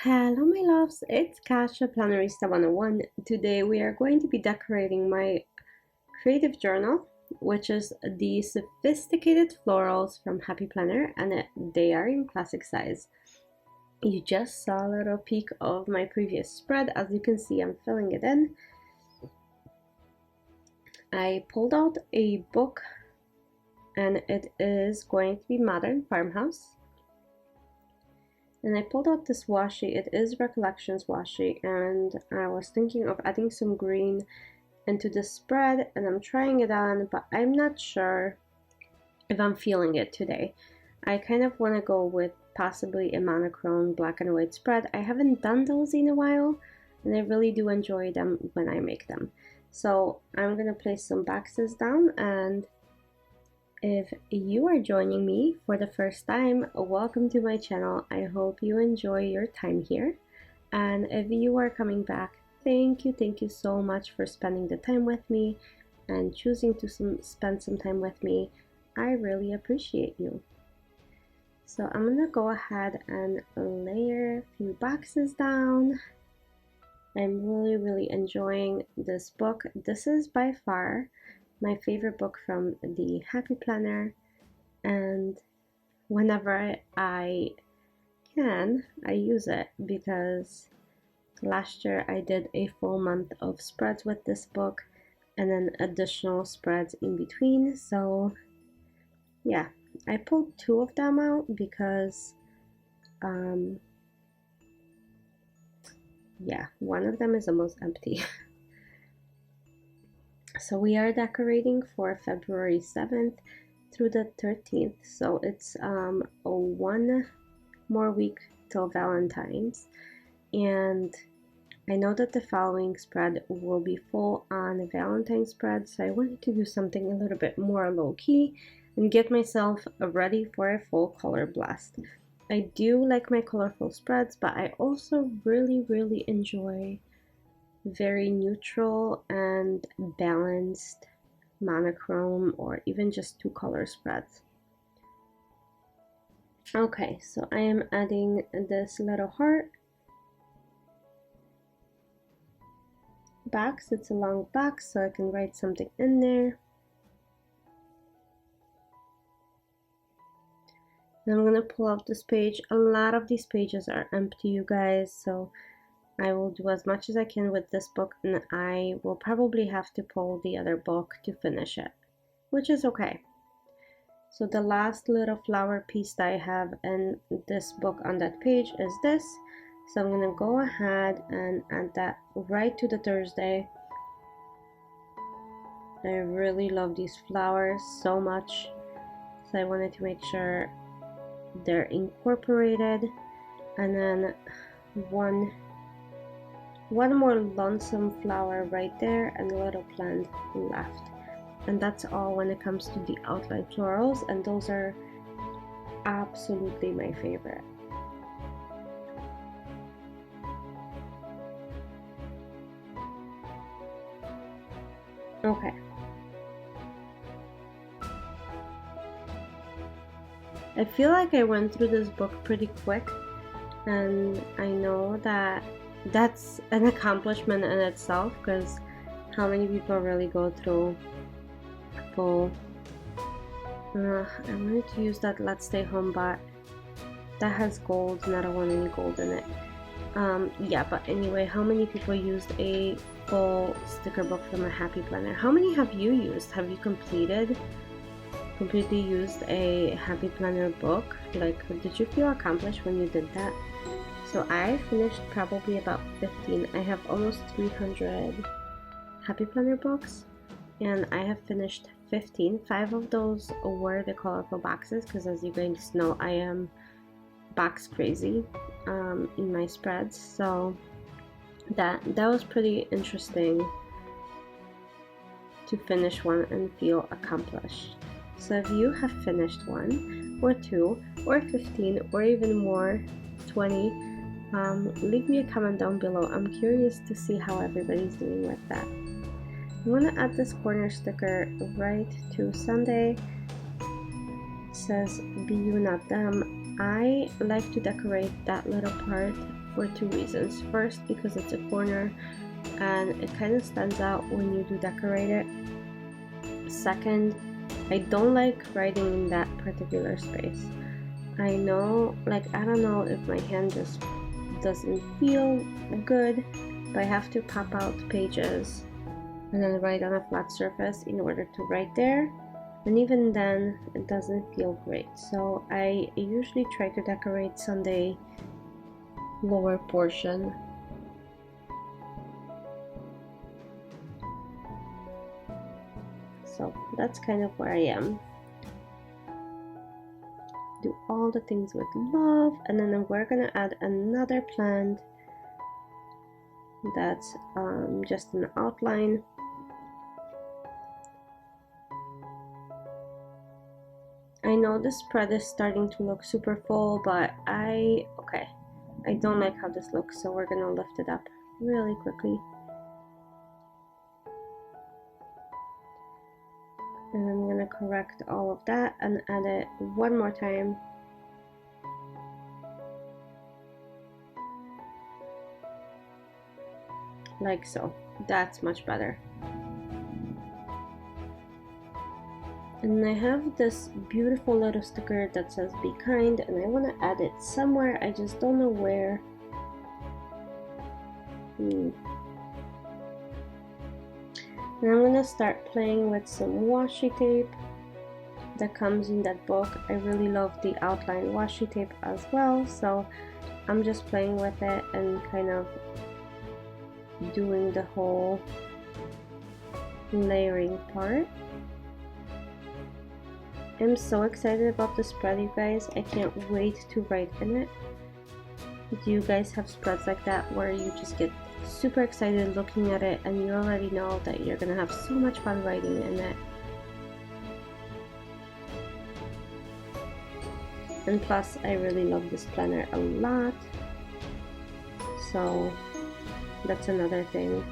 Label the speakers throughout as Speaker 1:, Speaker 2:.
Speaker 1: Hello my loves, it's Kasha Plannerista 101. Today we are going to be decorating my creative journal, which is the sophisticated florals from Happy Planner, and they are in classic size. You just saw a little peek of my previous spread. As you can see, I'm filling it in. I pulled out a book and it is going to be Modern Farmhouse. And I pulled out this washi. It is Recollections washi, and I was thinking of adding some green into the spread, and I'm trying it on, but I'm not sure if I'm feeling it today. I kind of want to go with possibly a monochrome black and white spread. I haven't done those in a while, and I really do enjoy them when I make them. So I'm gonna place some boxes down, and if you are joining me for the first time, welcome to my channel. I hope you enjoy your time here. And if you are coming back, thank you so much for spending the time with me and choosing to spend some time with me. I really appreciate you. So I'm gonna go ahead and layer a few boxes down. I'm really enjoying this book. This is by far my favorite book from the Happy Planner, and whenever I can, I use it because last year I did a full month of spreads with this book and then additional spreads in between. So yeah, I pulled two of them out because yeah, one of them is almost empty. So we are decorating for February 7th through the 13th. So it's one more week till Valentine's. And I know that the following spread will be full on Valentine's spread. So I wanted to do something a little bit more low-key and get myself ready for a full color blast. I do like my colorful spreads, but I also really enjoy very neutral and balanced monochrome or even just two color spreads. Okay, so I am adding this little heart box. It's a long box, so I can write something in there. And I'm gonna pull out this page. A lot of these pages are empty, you guys, so I will do as much as I can with this book, and I will probably have to pull the other book to finish it, which is okay. So the last little flower piece that I have in this book on that page is this. So I'm gonna go ahead and add that right to the Thursday. I really love these flowers so much, so I wanted to make sure they're incorporated. And then one more lonesome flower right there and a little plant left. And that's all when it comes to the outline florals, and those are absolutely my favorite. Okay. I feel like I went through this book pretty quick, and I know that that's an accomplishment in itself, because how many people really go through full I wanted to use that Let's Stay Home, but that has gold and I don't want any gold in it. Yeah, but anyway, how many people used a full sticker book from a Happy Planner? How many have you used? Have you completely used a Happy Planner book? Like, did you feel accomplished when you did that? So I finished probably about 15. I have almost 300 Happy Planner books, and I have finished 15. 5 of those were the colorful boxes, because as you guys know, I am box crazy in my spreads. So that was pretty interesting to finish one and feel accomplished. So if you have finished 1 or 2 or 15 or even more, 20, leave me a comment down below. I'm curious to see how everybody's doing with that. I'm gonna add this corner sticker right to Sunday. It says be you not them. I like to decorate that little part for two reasons. First, because it's a corner and it kind of stands out when you do decorate it. Second, I don't like writing in that particular space. I know, like, I don't know if my hand just doesn't feel good, but I have to pop out pages and then write on a flat surface in order to write there, and even then it doesn't feel great. So I usually try to decorate Sunday lower portion. So that's kind of where I am. Do all the things with love, and then we're gonna add another plant that's just an outline. I know this spread is starting to look super full, but I don't like how this looks, so we're gonna lift it up really quickly. And I'm gonna correct all of that and add it one more time. Like so. That's much better. And I have this beautiful little sticker that says "Be kind," and I want to add it somewhere. I just don't know where. And I'm gonna start playing with some washi tape that comes in that book. I really love the outline washi tape as well, so I'm just playing with it and kind of doing the whole layering part. I'm so excited about the spread, you guys. I can't wait to write in it. Do you guys have spreads like that where you just get super excited looking at it and you already know that you're gonna have so much fun writing in it? And plus, I really love this planner a lot, so that's another thing.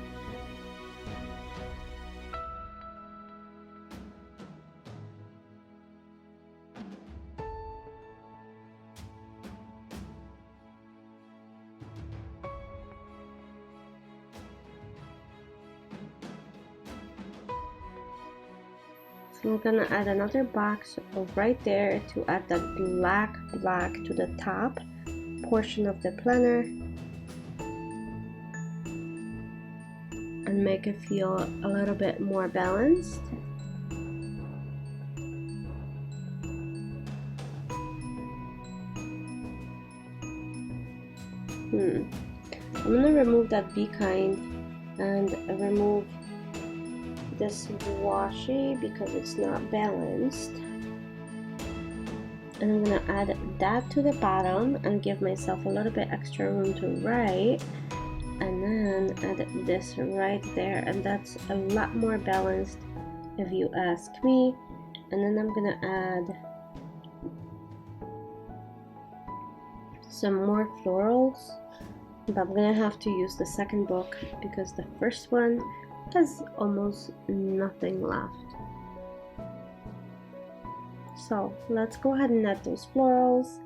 Speaker 1: So I'm gonna add another box right there to add that black to the top portion of the planner and make it feel a little bit more balanced. I'm gonna remove that "Be kind" and remove this washi because it's not balanced, and I'm gonna add that to the bottom and give myself a little bit extra room to write, and then add this right there, and that's a lot more balanced if you ask me. And then I'm gonna add some more florals, but I'm gonna have to use the second book because the first one has almost nothing left. So let's go ahead and add those florals,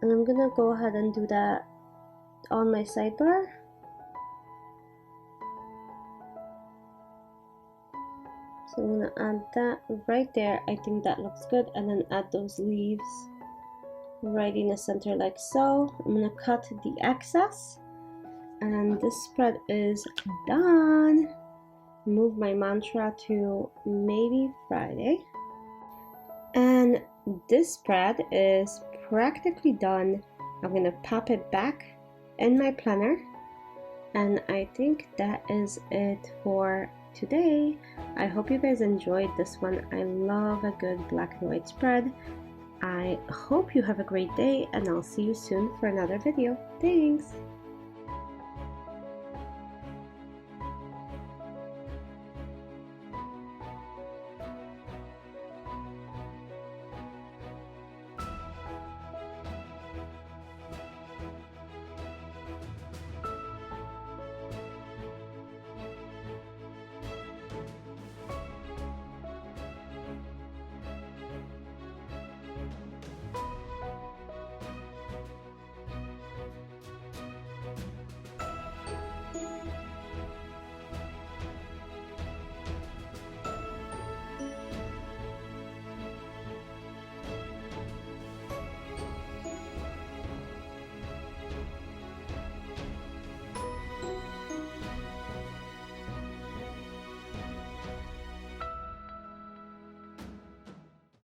Speaker 1: and I'm gonna go ahead and do that on my sidebar. So I'm gonna add that right there. I think that looks good, and then add those leaves right in the center like so. I'm gonna cut the excess, and this spread is done. Move my mantra to maybe Friday. And this spread is practically done. I'm gonna pop it back in my planner, and I think that is it for today. I hope you guys enjoyed this one. I love a good black and white spread. I hope you have a great day, and I'll see you soon for another video. Thanks!